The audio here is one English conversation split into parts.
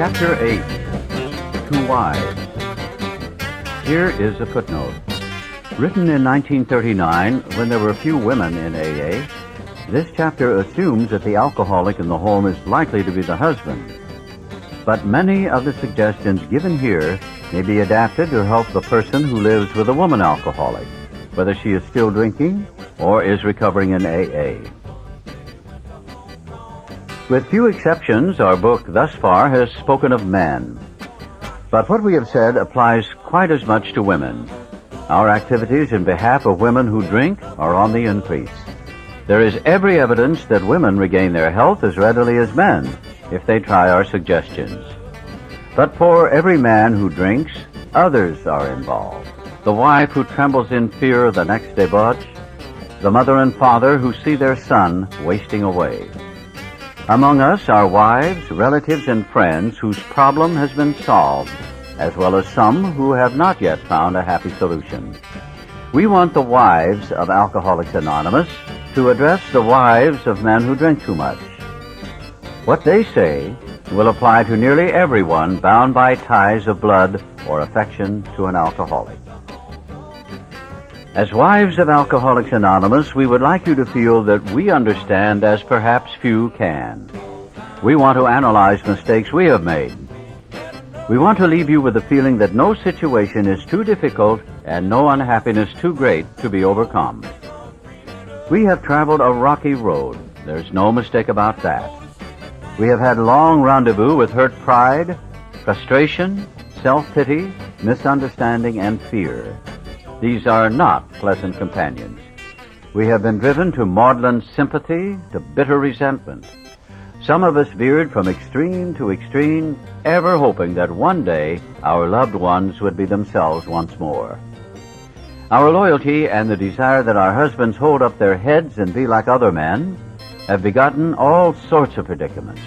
Chapter 8, Two Wives. Here is a footnote. Written in 1939, when there were few women in AA, this chapter assumes that the alcoholic in the home is likely to be the husband. But many of the suggestions given here may be adapted to help the person who lives with a woman alcoholic, whether she is still drinking or is recovering in AA. With few exceptions, our book thus far has spoken of men. But what we have said applies quite as much to women. Our activities in behalf of women who drink are on the increase. There is every evidence that women regain their health as readily as men if they try our suggestions. But for every man who drinks, others are involved. The wife who trembles in fear of the next debauch, the mother and father who see their son wasting away. Among us are wives, relatives, and friends whose problem has been solved, as well as some who have not yet found a happy solution. We want the wives of Alcoholics Anonymous to address the wives of men who drink too much. What they say will apply to nearly everyone bound by ties of blood or affection to an alcoholic. As wives of Alcoholics Anonymous, we would like you to feel that we understand as perhaps few can. We want to analyze mistakes we have made. We want to leave you with the feeling that no situation is too difficult and no unhappiness too great to be overcome. We have traveled a rocky road. There's no mistake about that. We have had long rendezvous with hurt pride, frustration, self-pity, misunderstanding, and fear. These are not pleasant companions. We have been driven to maudlin sympathy, to bitter resentment. Some of us veered from extreme to extreme, ever hoping that one day our loved ones would be themselves once more. Our loyalty and the desire that our husbands hold up their heads and be like other men have begotten all sorts of predicaments.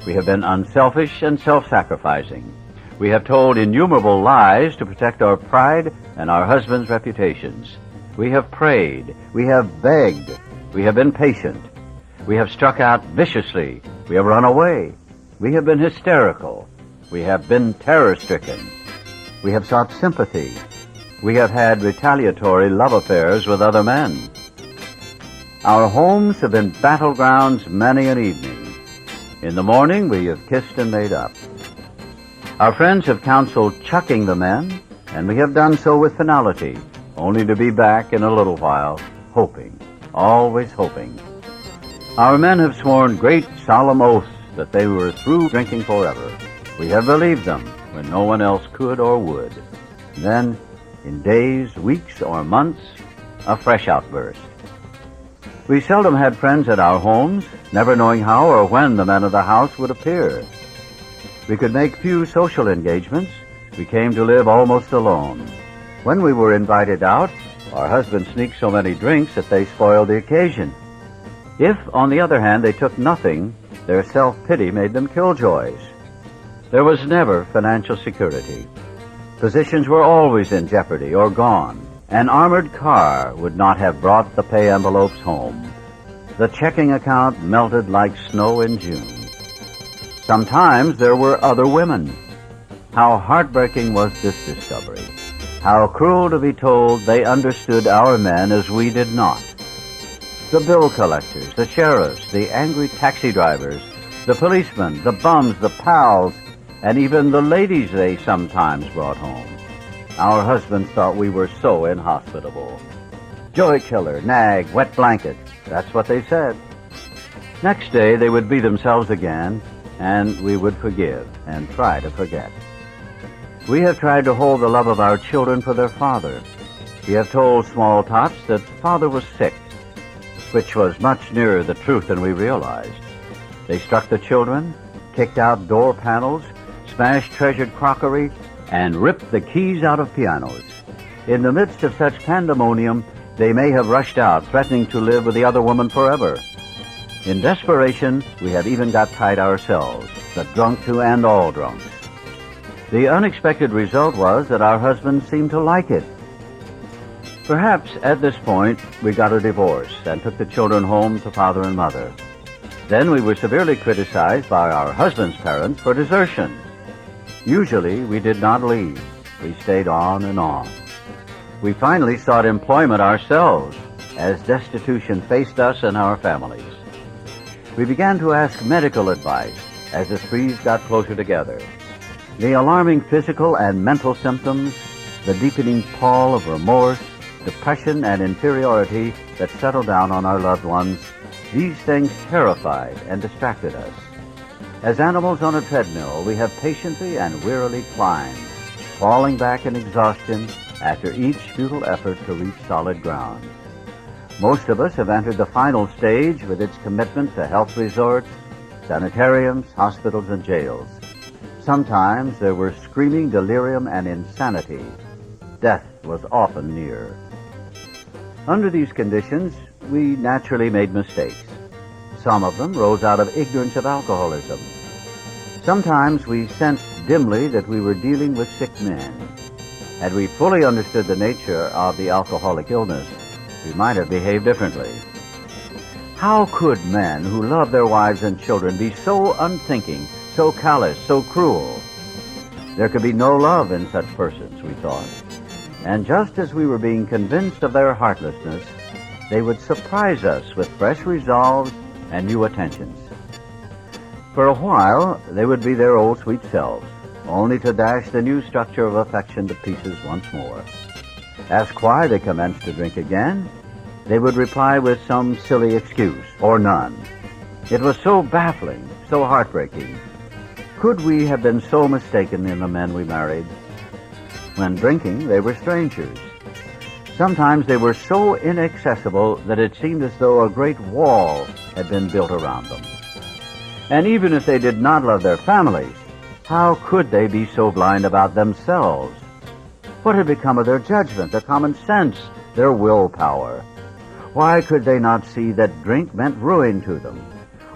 We have been unselfish and self-sacrificing. We have told innumerable lies to protect our pride and our husbands' reputations. We have prayed. We have begged. We have been patient. We have struck out viciously. We have run away. We have been hysterical. We have been terror-stricken. We have sought sympathy. We have had retaliatory love affairs with other men. Our homes have been battlegrounds many an evening. In the morning, we have kissed and made up. Our friends have counseled chucking the men, and we have done so with finality, only to be back in a little while, hoping, always hoping. Our men have sworn great solemn oaths that they were through drinking forever. We have believed them when no one else could or would. Then, in days, weeks, or months, a fresh outburst. We seldom had friends at our homes, never knowing how or when the men of the house would appear. We could make few social engagements. We came to live almost alone. When we were invited out, our husbands sneaked so many drinks that they spoiled the occasion. If, on the other hand, they took nothing, their self-pity made them killjoys. There was never financial security. Positions were always in jeopardy or gone. An armored car would not have brought the pay envelopes home. The checking account melted like snow in June. Sometimes there were other women. How heartbreaking was this discovery. How cruel to be told they understood our men as we did not. The bill collectors, the sheriffs, the angry taxi drivers, the policemen, the bums, the pals, and even the ladies they sometimes brought home. Our husbands thought we were so inhospitable. Joy killer, nag, wet blanket. That's what they said. Next day they would be themselves again, and we would forgive and try to forget. We have tried to hold the love of our children for their father. We have told small tots that father was sick, which was much nearer the truth than we realized. They struck the children, kicked out door panels, smashed treasured crockery, and ripped the keys out of pianos. In the midst of such pandemonium, they may have rushed out, threatening to live with the other woman forever. In desperation, we have even got tied ourselves, the drunk to end all drunks. The unexpected result was that our husbands seemed to like it. Perhaps at this point we got a divorce and took the children home to father and mother. Then we were severely criticized by our husband's parents for desertion. Usually we did not leave. We stayed on and on. We finally sought employment ourselves as destitution faced us and our families. We began to ask medical advice as the sprees got closer together. The alarming physical and mental symptoms, the deepening pall of remorse, depression, and inferiority that settled down on our loved ones, these things terrified and distracted us. As animals on a treadmill, we have patiently and wearily climbed, falling back in exhaustion after each futile effort to reach solid ground. Most of us have entered the final stage with its commitment to health resorts, sanitariums, hospitals, and jails. Sometimes there were screaming delirium and insanity. Death was often near. Under these conditions, we naturally made mistakes. Some of them rose out of ignorance of alcoholism. Sometimes we sensed dimly that we were dealing with sick men. Had we fully understood the nature of the alcoholic illness, we might have behaved differently. How could men who love their wives and children be so unthinking, so callous, so cruel? There could be no love in such persons, we thought. And just as we were being convinced of their heartlessness, they would surprise us with fresh resolves and new attentions. For a while, they would be their old sweet selves, only to dash the new structure of affection to pieces once more. Ask why they commenced to drink again, they would reply with some silly excuse, or none. It was so baffling, so heartbreaking. Could we have been so mistaken in the men we married? When drinking, they were strangers. Sometimes they were so inaccessible that it seemed as though a great wall had been built around them. And even if they did not love their families, how could they be so blind about themselves? What had become of their judgment, their common sense, their willpower? Why could they not see that drink meant ruin to them?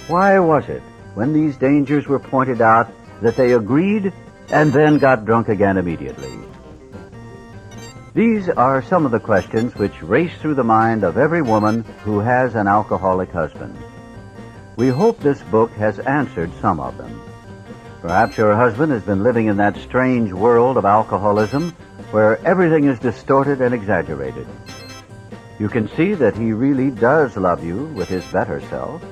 Why was it, when these dangers were pointed out, that they agreed and then got drunk again immediately? These are some of the questions which race through the mind of every woman who has an alcoholic husband. We hope this book has answered some of them. Perhaps your husband has been living in that strange world of alcoholism where everything is distorted and exaggerated. You can see that he really does love you with his better self.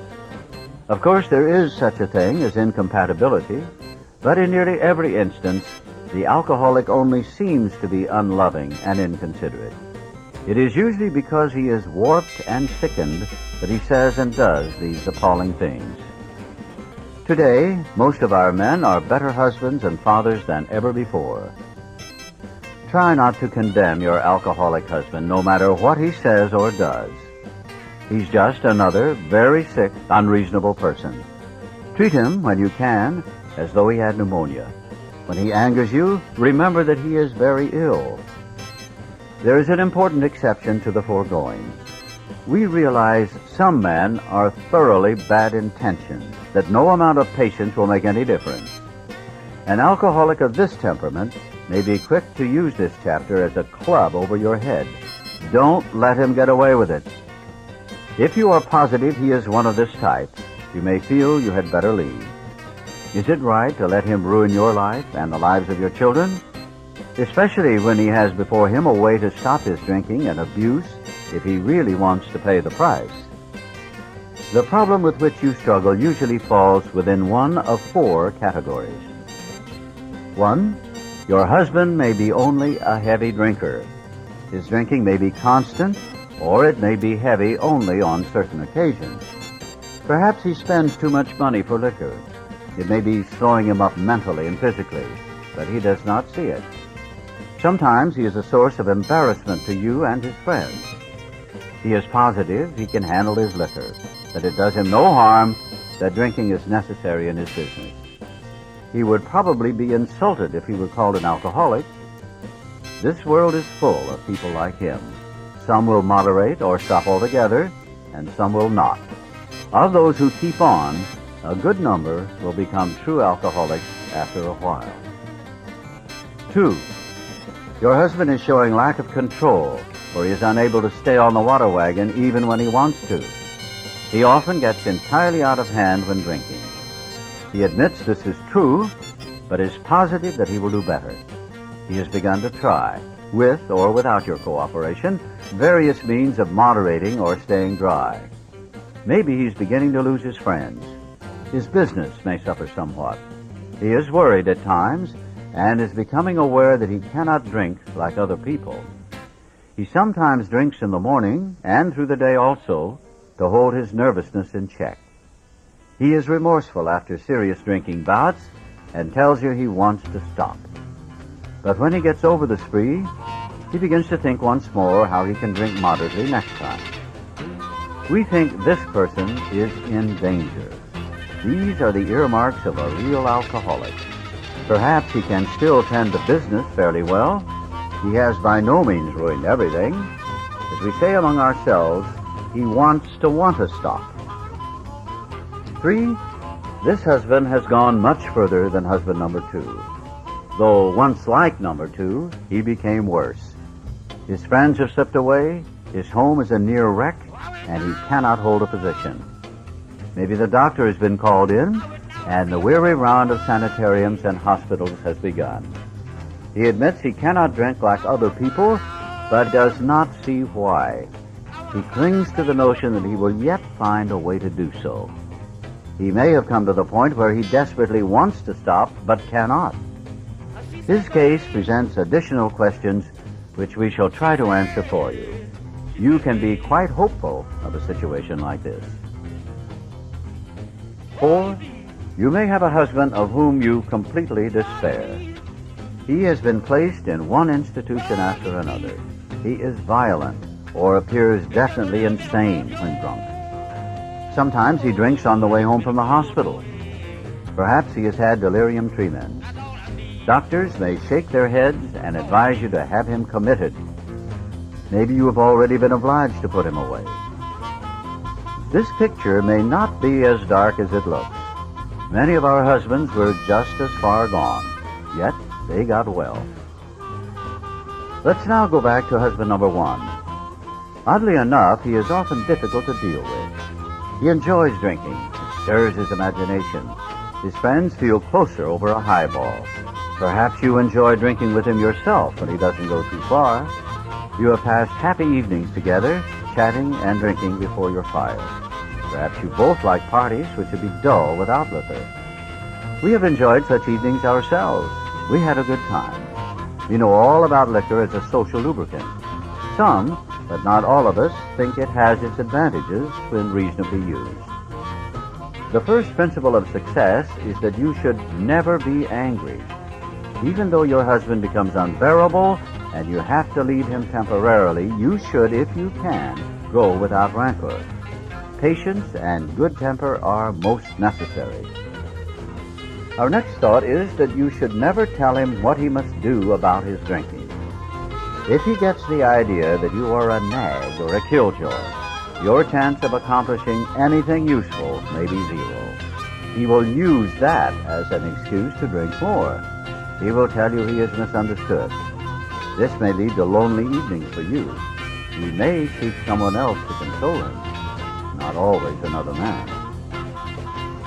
Of course, there is such a thing as incompatibility, but in nearly every instance, the alcoholic only seems to be unloving and inconsiderate. It is usually because he is warped and sickened that he says and does these appalling things. Today, most of our men are better husbands and fathers than ever before. Try not to condemn your alcoholic husband, no matter what he says or does. He's just another very sick, unreasonable person. Treat him, when you can, as though he had pneumonia. When he angers you, remember that he is very ill. There is an important exception to the foregoing. We realize some men are thoroughly bad-intentioned, that no amount of patience will make any difference. An alcoholic of this temperament may be quick to use this chapter as a club over your head. Don't let him get away with it. If you are positive he is one of this type, you may feel you had better leave. Is it right to let him ruin your life and the lives of your children? Especially when he has before him a way to stop his drinking and abuse if he really wants to pay the price. The problem with which you struggle usually falls within one of four categories. 1. Your husband may be only a heavy drinker. His drinking may be constant, or it may be heavy only on certain occasions. Perhaps he spends too much money for liquor. It may be slowing him up mentally and physically, but he does not see it. Sometimes he is a source of embarrassment to you and his friends. He is positive he can handle his liquor, that it does him no harm, that drinking is necessary in his business. He would probably be insulted if he were called an alcoholic. This world is full of people like him. Some will moderate or stop altogether, and some will not. Of those who keep on, a good number will become true alcoholics after a while. 2. Your husband is showing lack of control, for he is unable to stay on the water wagon even when he wants to. He often gets entirely out of hand when drinking. He admits this is true, but is positive that he will do better. He has begun to try, with or without your cooperation, various means of moderating or staying dry. Maybe he's beginning to lose his friends. His business may suffer somewhat. He is worried at times and is becoming aware that he cannot drink like other people. He sometimes drinks in the morning and through the day also to hold his nervousness in check. He is remorseful after serious drinking bouts and tells you he wants to stop. But when he gets over the spree, he begins to think once more how he can drink moderately next time. We think this person is in danger. These are the earmarks of a real alcoholic. Perhaps he can still tend to business fairly well. He has by no means ruined everything. As we say among ourselves, he wants to stop. 3, this husband has gone much further than husband number 2. Though once like number 2, he became worse. His friends have slipped away, his home is a near wreck, and he cannot hold a position. Maybe the doctor has been called in, and the weary round of sanitariums and hospitals has begun. He admits he cannot drink like other people, but does not see why. He clings to the notion that he will yet find a way to do so. He may have come to the point where he desperately wants to stop, but cannot. His case presents additional questions which we shall try to answer for you. You can be quite hopeful of a situation like this. 4, you may have a husband of whom you completely despair. He has been placed in one institution after another. He is violent or appears definitely insane when drunk. Sometimes he drinks on the way home from the hospital. Perhaps he has had delirium tremens. Doctors may shake their heads and advise you to have him committed. Maybe you have already been obliged to put him away. This picture may not be as dark as it looks. Many of our husbands were just as far gone, yet they got well. Let's now go back to husband number 1. Oddly enough, he is often difficult to deal with. He enjoys drinking. It stirs his imagination. His friends feel closer over a highball. Perhaps you enjoy drinking with him yourself when he doesn't go too far. You have passed happy evenings together, chatting and drinking before your fire. Perhaps you both like parties which would be dull without liquor. We have enjoyed such evenings ourselves. We had a good time. We know all about liquor as a social lubricant. Some, but not all of us, think it has its advantages when reasonably used. The first principle of success is that you should never be angry. Even though your husband becomes unbearable and you have to leave him temporarily, you should, if you can, go without rancor. Patience and good temper are most necessary. Our next thought is that you should never tell him what he must do about his drinking. If he gets the idea that you are a nag or a killjoy, your chance of accomplishing anything useful may be 0. He will use that as an excuse to drink more. He will tell you he is misunderstood. This may lead to lonely evenings for you. You may seek someone else to console him, not always another man.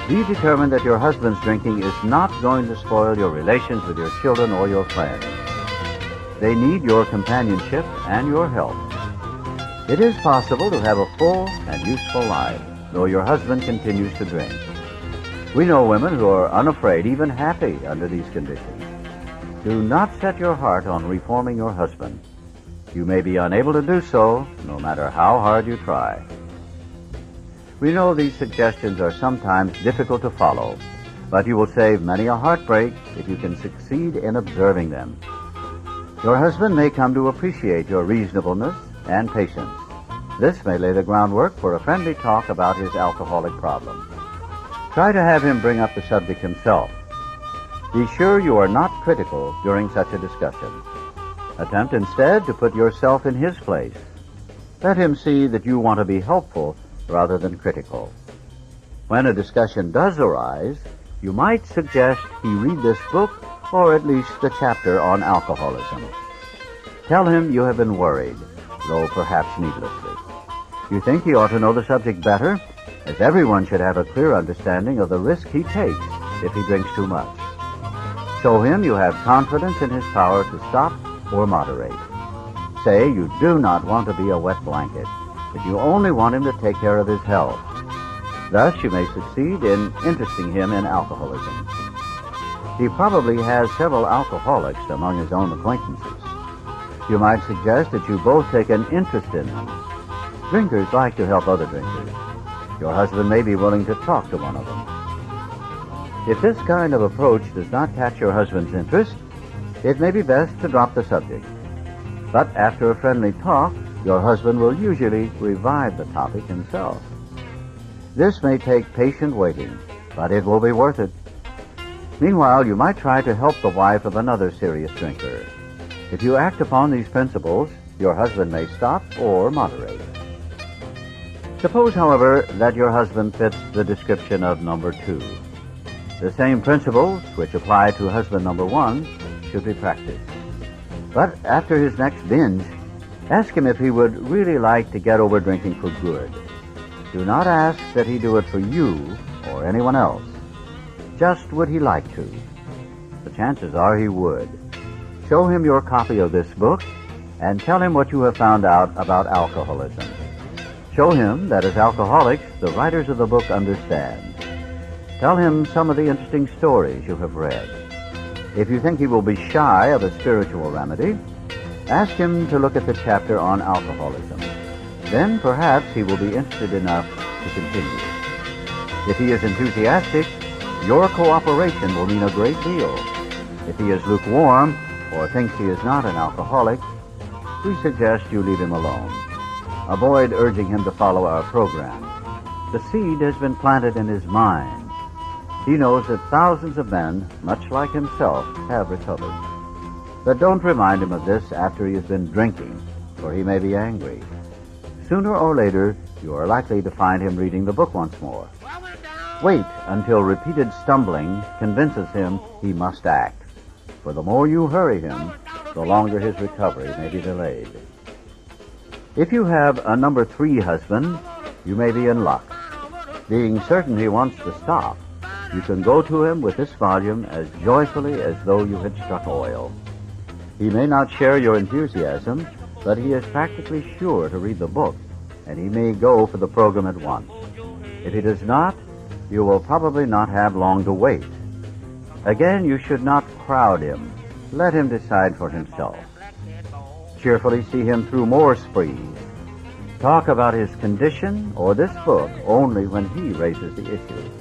Be determined that your husband's drinking is not going to spoil your relations with your children or your friends. They need your companionship and your help. It is possible to have a full and useful life, though your husband continues to drink. We know women who are unafraid, even happy, under these conditions. Do not set your heart on reforming your husband. You may be unable to do so, no matter how hard you try. We know these suggestions are sometimes difficult to follow, but you will save many a heartbreak if you can succeed in observing them. Your husband may come to appreciate your reasonableness and patience. This may lay the groundwork for a friendly talk about his alcoholic problem. Try to have him bring up the subject himself. Be sure you are not critical during such a discussion. Attempt instead to put yourself in his place. Let him see that you want to be helpful rather than critical. When a discussion does arise, you might suggest he read this book or at least the chapter on alcoholism. Tell him you have been worried, though perhaps needlessly. You think he ought to know the subject better? as everyone should have a clear understanding of the risk he takes if he drinks too much. Show him you have confidence in his power to stop or moderate. Say you do not want to be a wet blanket, that you only want him to take care of his health. Thus, you may succeed in interesting him in alcoholism. He probably has several alcoholics among his own acquaintances. You might suggest that you both take an interest in them. Drinkers like to help other drinkers. Your husband may be willing to talk to one of them. If this kind of approach does not catch your husband's interest, it may be best to drop the subject. But after a friendly talk, your husband will usually revive the topic himself. This may take patient waiting, but it will be worth it. Meanwhile, you might try to help the wife of another serious drinker. If you act upon these principles, your husband may stop or moderate. Suppose, however, that your husband fits the description of number 2. The same principles which apply to husband number 1 should be practiced. But after his next binge, ask him if he would really like to get over drinking for good. Do not ask that he do it for you or anyone else. Just would he like to? The chances are he would. Show him your copy of this book and tell him what you have found out about alcoholism. Show him that as alcoholics, the writers of the book understand. Tell him some of the interesting stories you have read. If you think he will be shy of a spiritual remedy, ask him to look at the chapter on alcoholism. Then perhaps he will be interested enough to continue. If he is enthusiastic, your cooperation will mean a great deal. If he is lukewarm or thinks he is not an alcoholic, we suggest you leave him alone. Avoid urging him to follow our program. The seed has been planted in his mind. He knows that thousands of men, much like himself, have recovered. But don't remind him of this after he has been drinking, for he may be angry. Sooner or later, you are likely to find him reading the book once more. Wait until repeated stumbling convinces him he must act, for the more you hurry him, the longer his recovery may be delayed. If you have a number 3 husband, you may be in luck. Being certain he wants to stop, you can go to him with this volume as joyfully as though you had struck oil. He may not share your enthusiasm, but he is practically sure to read the book, and he may go for the program at once. If he does not, you will probably not have long to wait. Again, you should not crowd him. Let him decide for himself. Cheerfully see him through more sprees. Talk about his condition or this book only when he raises the issue.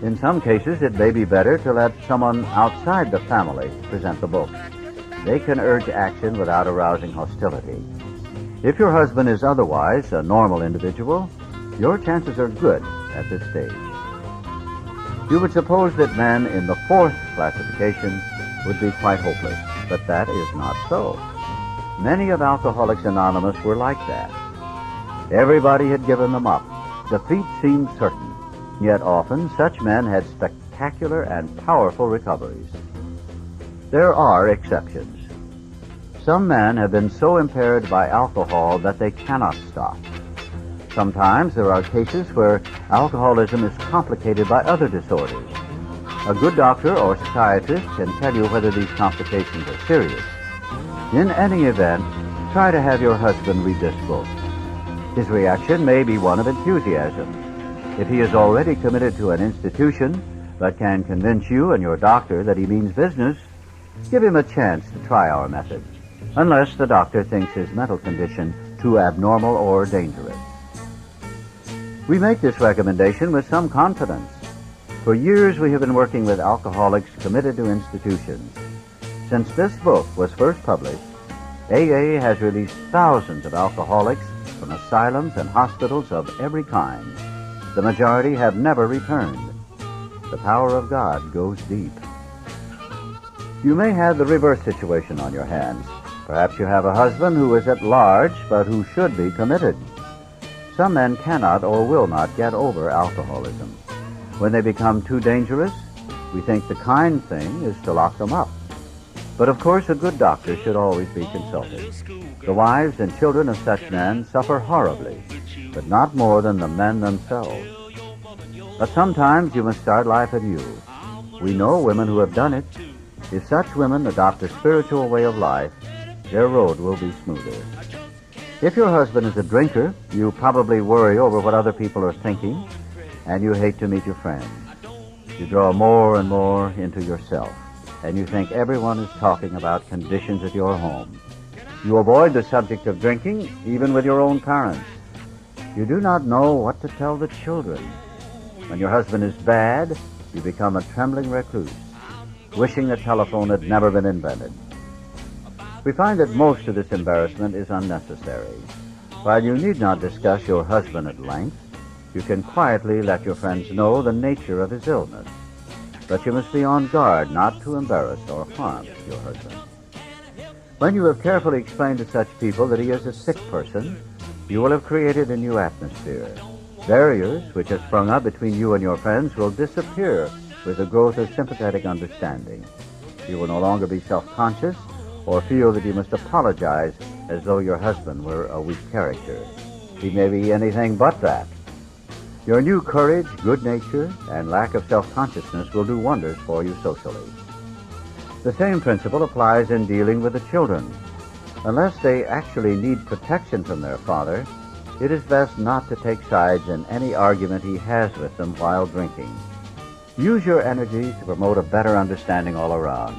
In some cases, it may be better to let someone outside the family present the book. They can urge action without arousing hostility. If your husband is otherwise a normal individual, your chances are good at this stage. You would suppose that men in the 4th classification would be quite hopeless, but that is not so. Many of Alcoholics Anonymous were like that. Everybody had given them up. Defeat seemed certain, yet often such men had spectacular and powerful recoveries. There are exceptions. Some men have been so impaired by alcohol that they cannot stop. Sometimes there are cases where alcoholism is complicated by other disorders. A good doctor or psychiatrist can tell you whether these complications are serious. In any event, try to have your husband read this book. His reaction may be one of enthusiasm. If he is already committed to an institution, but can convince you and your doctor that he means business, give him a chance to try our method, unless the doctor thinks his mental condition too abnormal or dangerous. We make this recommendation with some confidence. For years we have been working with alcoholics committed to institutions. Since this book was first published, AA has released thousands of alcoholics from asylums and hospitals of every kind. The majority have never returned. The power of God goes deep. You may have the reverse situation on your hands. Perhaps you have a husband who is at large, but who should be committed. Some men cannot or will not get over alcoholism. When they become too dangerous, we think the kind thing is to lock them up. But of course, a good doctor should always be consulted. The wives and children of such men suffer horribly. but not more than the men themselves. But sometimes you must start life anew. We know women who have done it. If such women adopt a spiritual way of life, their road will be smoother. If your husband is a drinker, you probably worry over what other people are thinking, and you hate to meet your friends. You draw more and more into yourself, and you think everyone is talking about conditions at your home. You avoid the subject of drinking, even with your own parents. You do not know what to tell the children. When your husband is bad, you become a trembling recluse, wishing the telephone had never been invented. We find that most of this embarrassment is unnecessary. While you need not discuss your husband at length, you can quietly let your friends know the nature of his illness. But you must be on guard not to embarrass or harm your husband. When you have carefully explained to such people that he is a sick person, you will have created a new atmosphere. Barriers which have sprung up between you and your friends will disappear with the growth of sympathetic understanding. You will no longer be self-conscious or feel that you must apologize as though your husband were a weak character. He may be anything but that. Your new courage, good nature, and lack of self-consciousness will do wonders for you socially. The same principle applies in dealing with the children. Unless they actually need protection from their father, it is best not to take sides in any argument he has with them while drinking. Use your energy to promote a better understanding all around.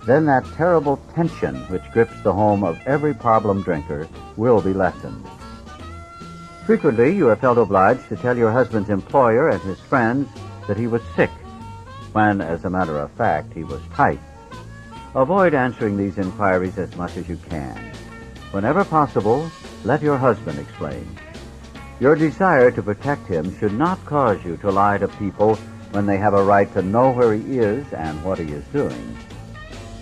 Then that terrible tension which grips the home of every problem drinker will be lessened. Frequently, you have felt obliged to tell your husband's employer and his friends that he was sick, when, as a matter of fact, he was tight. Avoid answering these inquiries as much as you can. Whenever possible, let your husband explain. Your desire to protect him should not cause you to lie to people when they have a right to know where he is and what he is doing.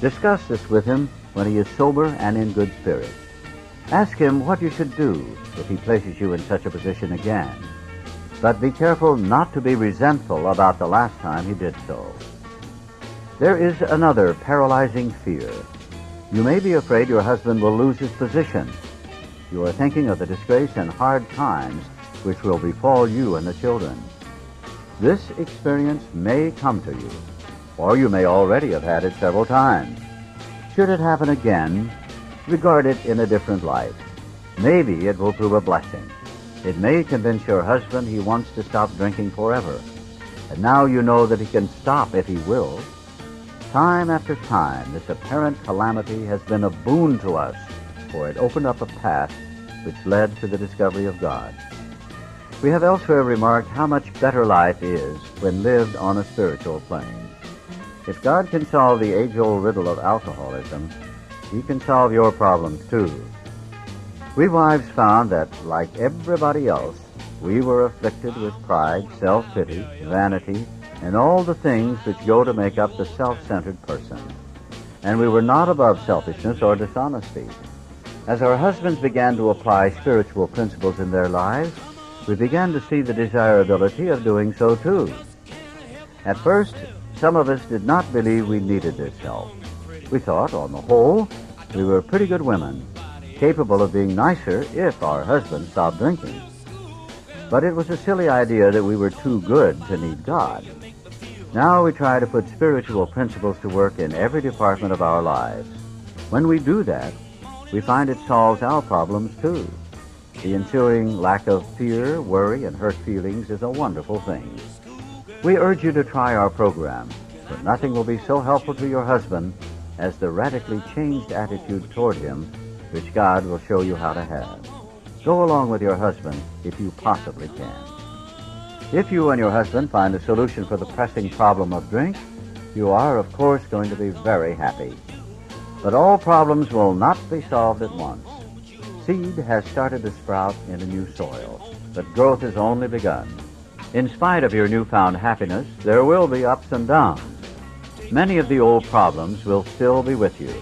Discuss this with him when he is sober and in good spirits. Ask him what you should do if he places you in such a position again. But be careful not to be resentful about the last time he did so. There is another paralyzing fear. You may be afraid your husband will lose his position. You are thinking of the disgrace and hard times which will befall you and the children. This experience may come to you, or you may already have had it several times. Should it happen again, regard it in a different light. Maybe it will prove a blessing. It may convince your husband he wants to stop drinking forever, and now you know that he can stop if he will. Time after time, this apparent calamity has been a boon to us, for it opened up a path which led to the discovery of God. We have elsewhere remarked how much better life is when lived on a spiritual plane. If God can solve the age-old riddle of alcoholism, he can solve your problems too. We wives found that, like everybody else, we were afflicted with pride, self-pity, vanity, and all the things which go to make up the self-centered person. And we were not above selfishness or dishonesty. As our husbands began to apply spiritual principles in their lives, we began to see the desirability of doing so too. At first, some of us did not believe we needed this help. We thought, on the whole, we were pretty good women, capable of being nicer if our husbands stopped drinking. But it was a silly idea that we were too good to need God. Now we try to put spiritual principles to work in every department of our lives. When we do that, we find it solves our problems too. The ensuing lack of fear, worry, and hurt feelings is a wonderful thing. We urge you to try our program, but nothing will be so helpful to your husband as the radically changed attitude toward him which God will show you how to have. Go along with your husband if you possibly can. If you and your husband find a solution for the pressing problem of drink, you are, of course, going to be very happy. But all problems will not be solved at once. Seed has started to sprout in a new soil, but growth has only begun. In spite of your newfound happiness, there will be ups and downs. Many of the old problems will still be with you.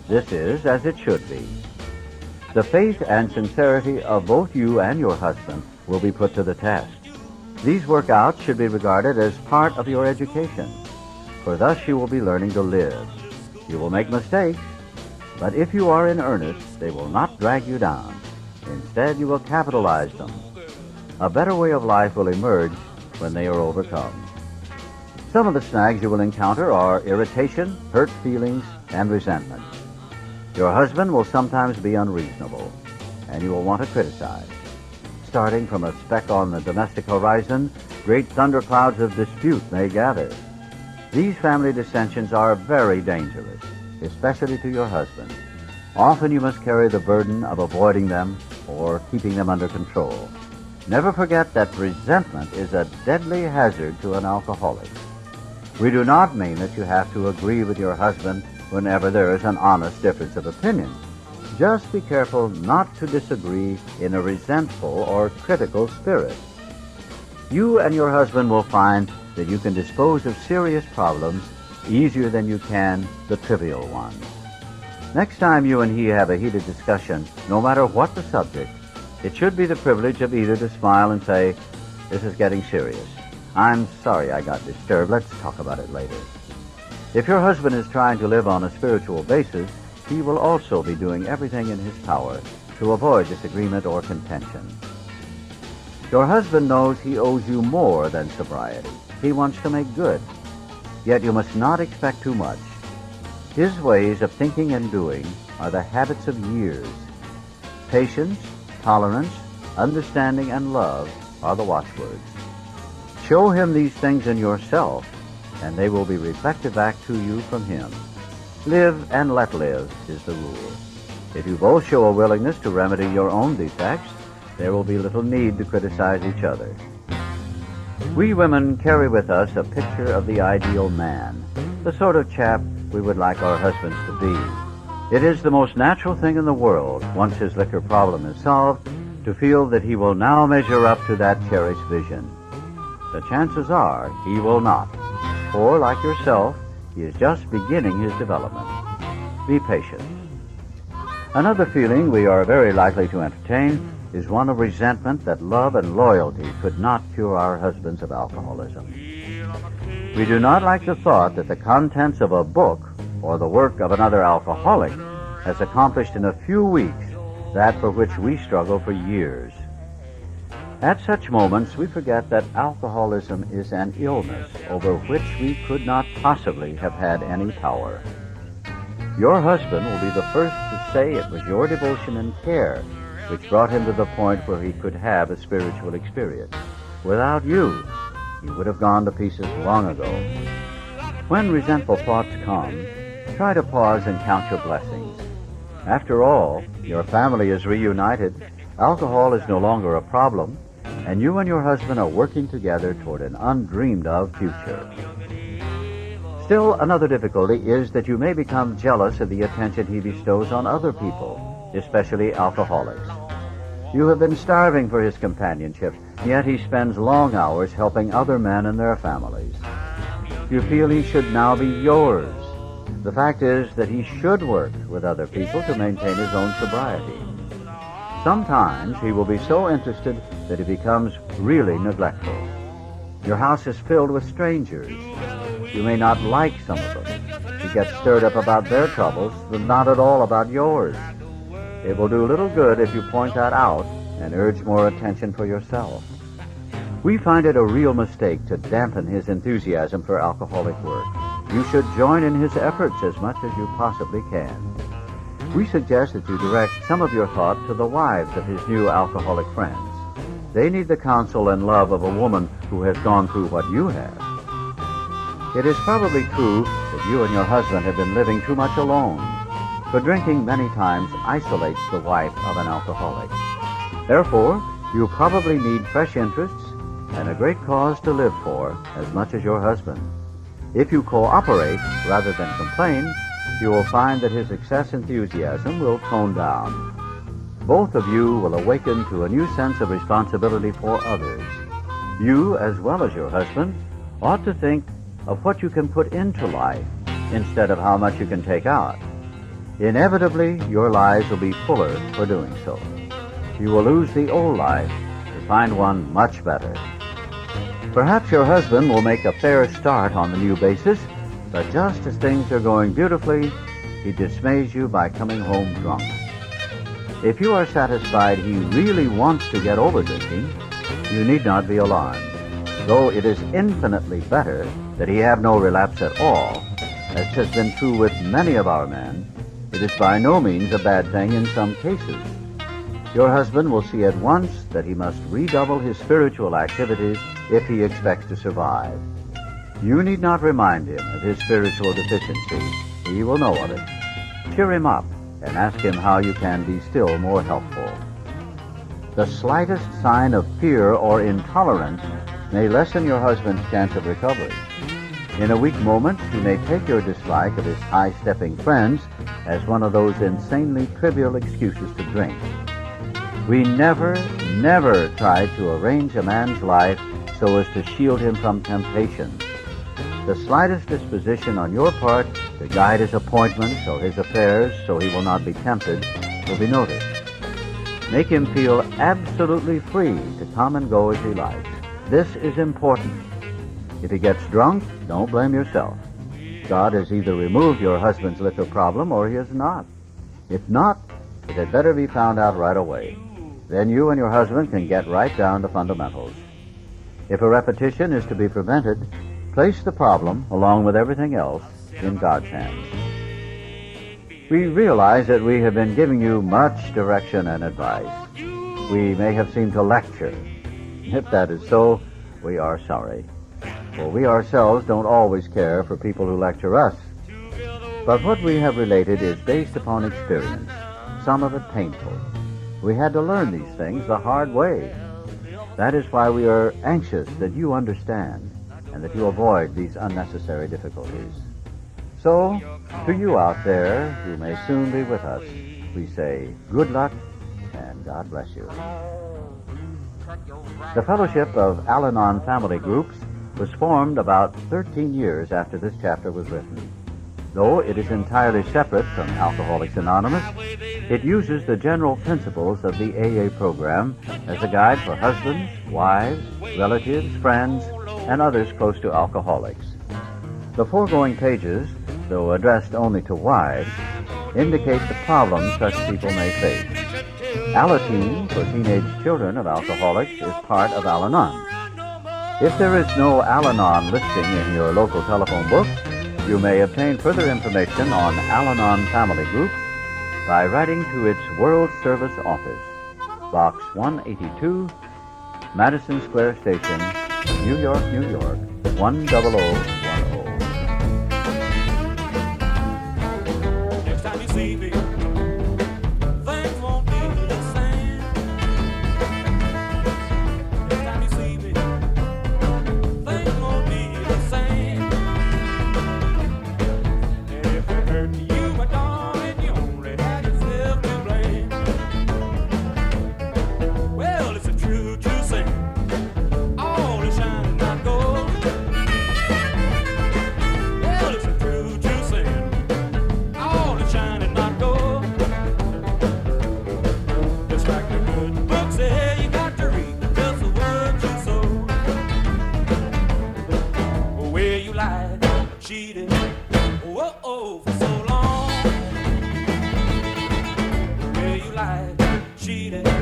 This is as it should be. The faith and sincerity of both you and your husband will be put to the test. These workouts should be regarded as part of your education, for thus you will be learning to live. You will make mistakes, but if you are in earnest, they will not drag you down. Instead, you will capitalize them. a better way of life will emerge when they are overcome. Some of the snags you will encounter are irritation, hurt feelings, and resentment. Your husband will sometimes be unreasonable, and you will want to criticize. Starting from a speck on the domestic horizon, great thunderclouds of dispute may gather. These family dissensions are very dangerous, especially to your husband. Often you must carry the burden of avoiding them or keeping them under control. Never forget that resentment is a deadly hazard to an alcoholic. We do not mean that you have to agree with your husband whenever there is an honest difference of opinion. Just be careful not to disagree in a resentful or critical spirit. You and your husband will find that you can dispose of serious problems easier than you can the trivial ones. Next time you and he have a heated discussion, no matter what the subject, it should be the privilege of either to smile and say, "This is getting serious. I'm sorry I got disturbed. Let's talk about it later." If your husband is trying to live on a spiritual basis, he will also be doing everything in his power to avoid disagreement or contention. Your husband knows he owes you more than sobriety. He wants to make good. Yet you must not expect too much. His ways of thinking and doing are the habits of years. Patience, tolerance, understanding, and love are the watchwords. Show him these things in yourself, and they will be reflected back to you from him. Live and let live is the rule. If you both show a willingness to remedy your own defects, there will be little need to criticize each other. We women carry with us a picture of the ideal man, the sort of chap we would like our husbands to be. It is the most natural thing in the world, once his liquor problem is solved, to feel that he will now measure up to that cherished vision. The chances are he will not, for, like yourself, he is just beginning his development. Be patient. Another feeling we are very likely to entertain is one of resentment that love and loyalty could not cure our husbands of alcoholism. We do not like the thought that the contents of a book or the work of another alcoholic has accomplished in a few weeks that for which we struggle for years. At such moments, we forget that alcoholism is an illness over which we could not possibly have had any power. Your husband will be the first to say it was your devotion and care which brought him to the point where he could have a spiritual experience. Without you, he would have gone to pieces long ago. When resentful thoughts come, try to pause and count your blessings. After all, your family is reunited, alcohol is no longer a problem, and you and your husband are working together toward an undreamed-of future. Still, another difficulty is that you may become jealous of the attention he bestows on other people, especially alcoholics. You have been starving for his companionship, yet he spends long hours helping other men and their families. You feel he should now be yours. The fact is that he should work with other people to maintain his own sobriety. Sometimes he will be so interested that he becomes really neglectful. Your house is filled with strangers. You may not like some of them. He gets stirred up about their troubles, but not at all about yours. It will do little good if you point that out and urge more attention for yourself. We find it a real mistake to dampen his enthusiasm for alcoholic work. You should join in his efforts as much as you possibly can. We suggest that you direct some of your thought to the wives of his new alcoholic friends. They need the counsel and love of a woman who has gone through what you have. It is probably true that you and your husband have been living too much alone, for drinking many times isolates the wife of an alcoholic. Therefore, you probably need fresh interests and a great cause to live for as much as your husband. If you cooperate rather than complain, you will find that his excess enthusiasm will tone down. Both of you will awaken to a new sense of responsibility for others. You, as well as your husband, ought to think of what you can put into life instead of how much you can take out. Inevitably, your lives will be fuller for doing so. You will lose the old life to find one much better. Perhaps your husband will make a fair start on the new basis, but just as things are going beautifully, he dismays you by coming home drunk. If you are satisfied he really wants to get over drinking, You need not be alarmed. Though it is infinitely better that he have no relapse at all, as has been true with many of our men, it is by no means a bad thing in some cases. Your husband will see at once that he must redouble his spiritual activities if he expects to survive. You need not remind him of his spiritual deficiency. He will know of it. Cheer him up and ask him how you can be still more helpful. The slightest sign of fear or intolerance may lessen your husband's chance of recovery. In a weak moment, he may take your dislike of his high-stepping friends as one of those insanely trivial excuses to drink. We never try to arrange a man's life so as to shield him from temptation. The slightest disposition on your part to guide his appointments or his affairs so he will not be tempted will be noticed. Make him feel absolutely free to come and go as he likes. This is important. If he gets drunk, don't blame yourself. God has either removed your husband's liquor problem or he has not. If not, it had better be found out right away. Then you and your husband can get right down to fundamentals. If a repetition is to be prevented, place the problem, along with everything else, in God's hands. We realize that we have been giving you much direction and advice. We may have seemed to lecture. If that is so, we are sorry. For we ourselves don't always care for people who lecture us. But what we have related is based upon experience, some of it painful. We had to learn these things the hard way. That is why we are anxious that you understand and that you avoid these unnecessary difficulties. So, to you out there who may soon be with us, we say good luck and God bless you. The Fellowship of Al-Anon Family Groups was formed about 13 years after this chapter was written. Though it is entirely separate from Alcoholics Anonymous, it uses the general principles of the AA program as a guide for husbands, wives, relatives, friends, and others close to alcoholics. The foregoing pages, though addressed only to wives, indicate the problems such people may face. Alateen, for teenage children of alcoholics, is part of Al-Anon. If there is no Al-Anon listing in your local telephone book, you may obtain further information on Al-Anon Family Groups by writing to its World Service Office, Box 182, Madison Square Station, New York, New York, 10010. Next time you see me, things won't be the same. Next time you see me, things won't be the same. And if it hurt you, my darling, you only had yourself to blame. Well, it's a true saying. All the shining not gold. Well, it's a true saying. All the shining not gold. Just like the good book say, you got to read just the words you sow. Where you lied, cheated, for so long. Where you lied, cheated.